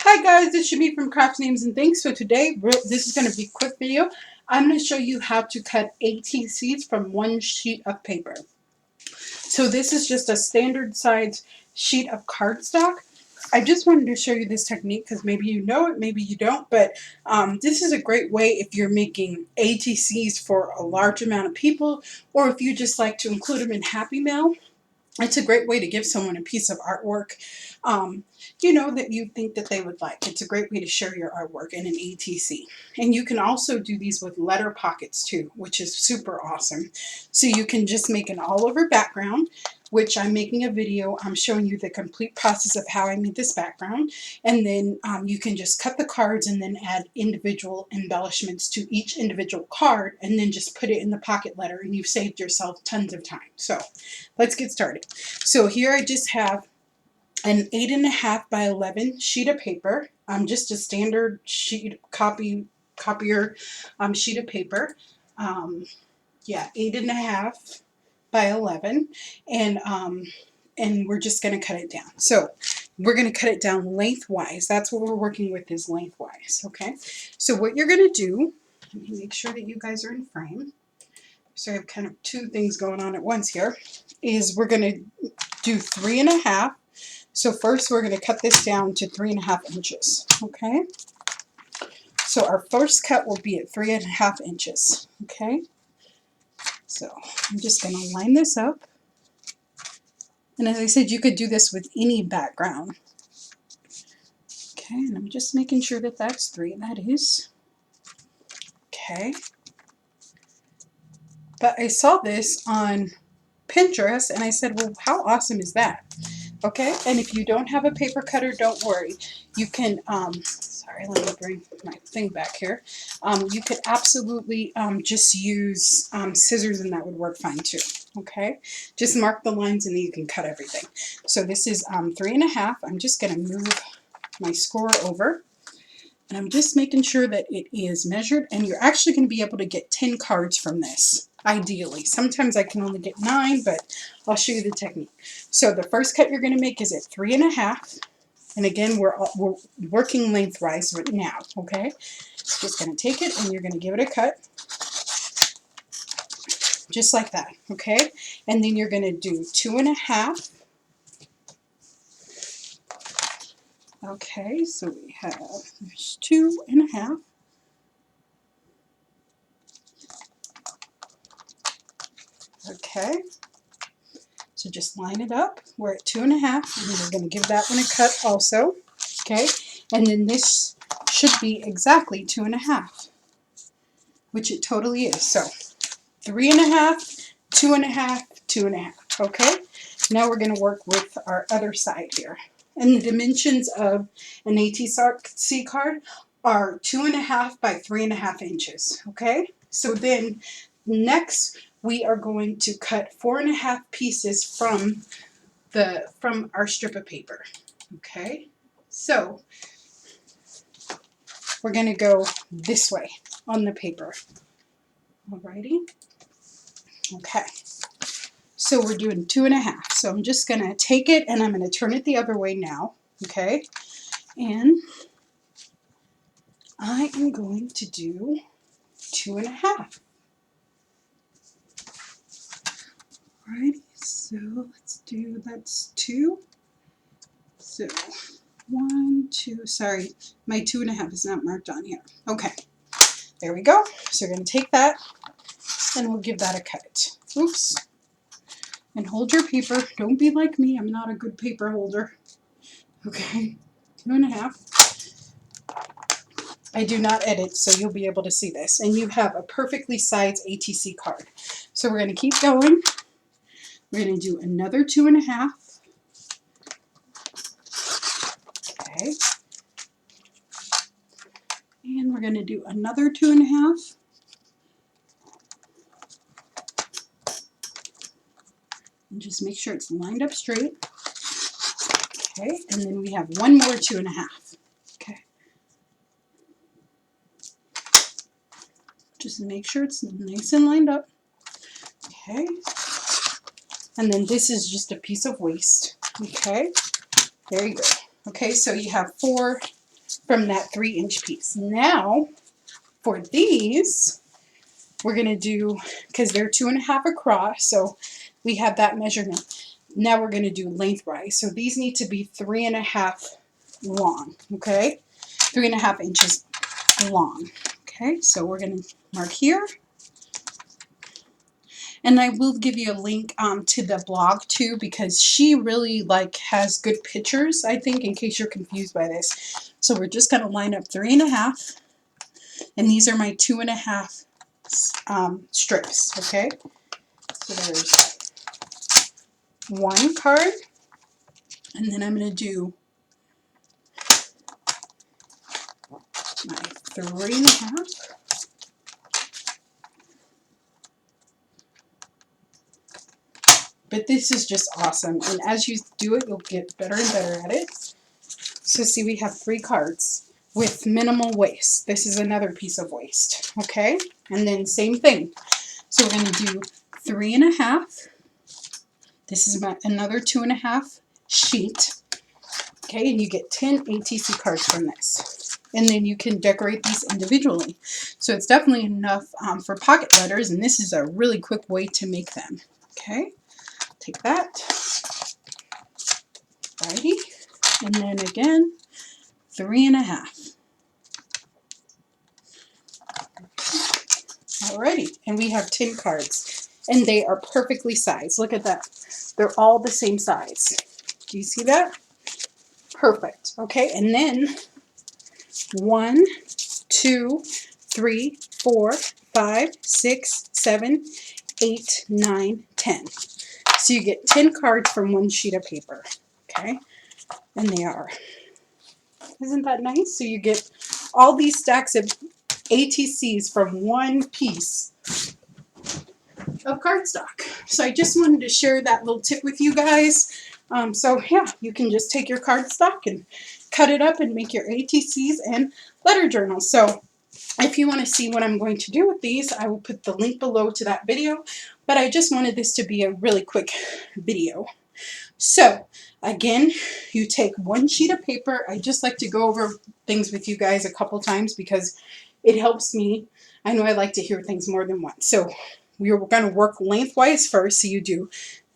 Hi guys, it's Shami from Crafts Names and Things. So today, this is going to be a quick video. I'm going to show you how to cut ATCs from one sheet of paper. So this is just a standard size sheet of cardstock. I just wanted to show you this technique because maybe you know it, maybe you don't, but this is a great way if you're making ATCs for a large amount of people, or if you just like to include them in Happy Mail. It's a great way to give someone a piece of artwork, that you think that they would like. It's a great way to share your artwork in an ATC. And you can also do these with letter pockets too, which is super awesome. So you can just make an all-over background, which I'm making a video. I'm showing you the complete process of how I made this background. And then you can just cut the cards and then add individual embellishments to each individual card and then just put it in the pocket letter, and you've saved yourself tons of time. So let's get started. So here I just have an 8.5 by 11 sheet of paper. Just a standard copier sheet of paper. 8.5 by 11, and we're just going to cut it down. So we're going to cut it down lengthwise. That's what we're working with, is lengthwise. Okay. So what you're going to do, let me make sure that you guys are in frame. So I have kind of two things going on at once here. Is we're going to do 3.5. So first we're going to cut this down to 3.5 inches. Okay. So our first cut will be at 3.5 inches. Okay. So I'm just going to line this up. And as I said, you could do this with any background. Okay, and I'm just making sure that that's 3. That is. Okay. But I saw this on Pinterest and I said, well, how awesome is that? Okay, and if you don't have a paper cutter, don't worry. You can, sorry, let me bring my thing back here. You could absolutely just use scissors, and that would work fine too. Okay, just mark the lines and then you can cut everything. So this is 3.5. I'm just going to move my score over, and I'm just making sure that it is measured, and you're actually going to be able to get 10 cards from this. Ideally. Sometimes I can only get 9, but I'll show you the technique. So the first cut you're going to make is at 3.5. And again, we're working lengthwise right now, okay? Just going to take it and you're going to give it a cut. Just like that, okay? And then you're going to do 2.5. Okay, so we have, there's 2.5. Okay, so just line it up. We're at 2.5, and we're going to give that one a cut also. Okay, and then this should be exactly 2.5, which it totally is. So 3.5, 2.5, 2.5. Okay, now we're going to work with our other side here. And the dimensions of an ATC card are 2.5 by 3.5 inches. Okay, so then next we are going to cut 4.5 pieces from our strip of paper. Okay, so we're going to go this way on the paper. Alrighty. Okay, so we're doing 2.5. So I'm just going to take it and I'm going to turn it the other way now. Okay, and I am going to do 2.5. Alrighty, so let's do, that's 2. So 1, 2, sorry, my 2.5 is not marked on here. Okay, there we go. So we're going to take that and we'll give that a cut. Oops. And hold your paper. Don't be like me. I'm not a good paper holder. Okay, 2.5. I do not edit, so you'll be able to see this. And you have a perfectly sized ATC card. So we're going to keep going. We're going to do another 2.5. Okay. And we're going to do another 2.5. And just make sure it's lined up straight. Okay, and then we have one more 2.5. Okay. Just make sure it's nice and lined up. Okay. And then this is just a piece of waste. Okay. There you go. Okay, so you have 4 from that 3-inch piece. Now, for these, we're going to do, because they're 2.5 across, so we have that measurement. Now we're going to do lengthwise. So these need to be 3.5 long, okay? 3.5 inches long. Okay, so we're going to mark here. And I will give you a link to the blog too, because she really has good pictures, I think, in case you're confused by this. So we're just going to line up 3.5, and these are my 2.5 strips, okay? So there's one card, and then I'm going to do my 3.5. But this is just awesome, and as you do it, you'll get better and better at it. So see, we have 3 cards with minimal waste. This is another piece of waste, okay? And then same thing. So we're going to do 3.5. This is another 2.5 sheet, okay? And you get 10 ATC cards from this. And then you can decorate these individually. So it's definitely enough for pocket letters, and this is a really quick way to make them, okay? Take that, righty, and then again, 3.5. Alrighty, and we have 10 cards, and they are perfectly sized. Look at that. They're all the same size. Do you see that? Perfect. Okay, and then 1, 2, 3, 4, 5, 6, 7, 8, 9, 10. So you get 10 cards from one sheet of paper, okay? And they are. Isn't that nice? So you get all these stacks of ATCs from one piece of cardstock. So I just wanted to share that little tip with you guys. So yeah, you can just take your cardstock and cut it up and make your ATCs and letter journals. So if you want to see what I'm going to do with these, I will put the link below to that video. But I just wanted this to be a really quick video. So again, you take one sheet of paper. I just like to go over things with you guys a couple times because it helps me. I know I like to hear things more than once. So we're going to work lengthwise first. So you do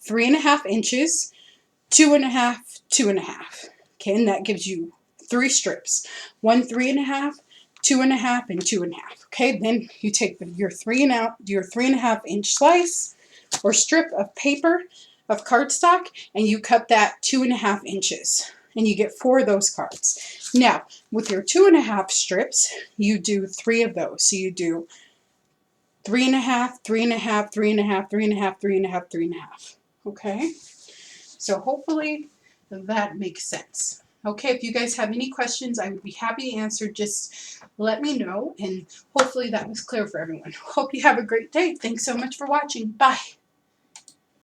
3.5 inches, 2.5, 2.5. Okay, and that gives you 3 strips. 1 3.5, 2.5, and 2.5. Okay, then you take your 3.5 inch slice or strip of paper of cardstock, and you cut that 2.5 inches, and you get 4 of those cards. Now, with your 2.5 strips, you do 3 of those. So you do 3.5, 3.5, 3.5, 3.5, 3.5, 3.5. Okay, so hopefully that makes sense. Okay, if you guys have any questions, I would be happy to answer. Just let me know, and hopefully that was clear for everyone. Hope you have a great day. Thanks so much for watching. Bye.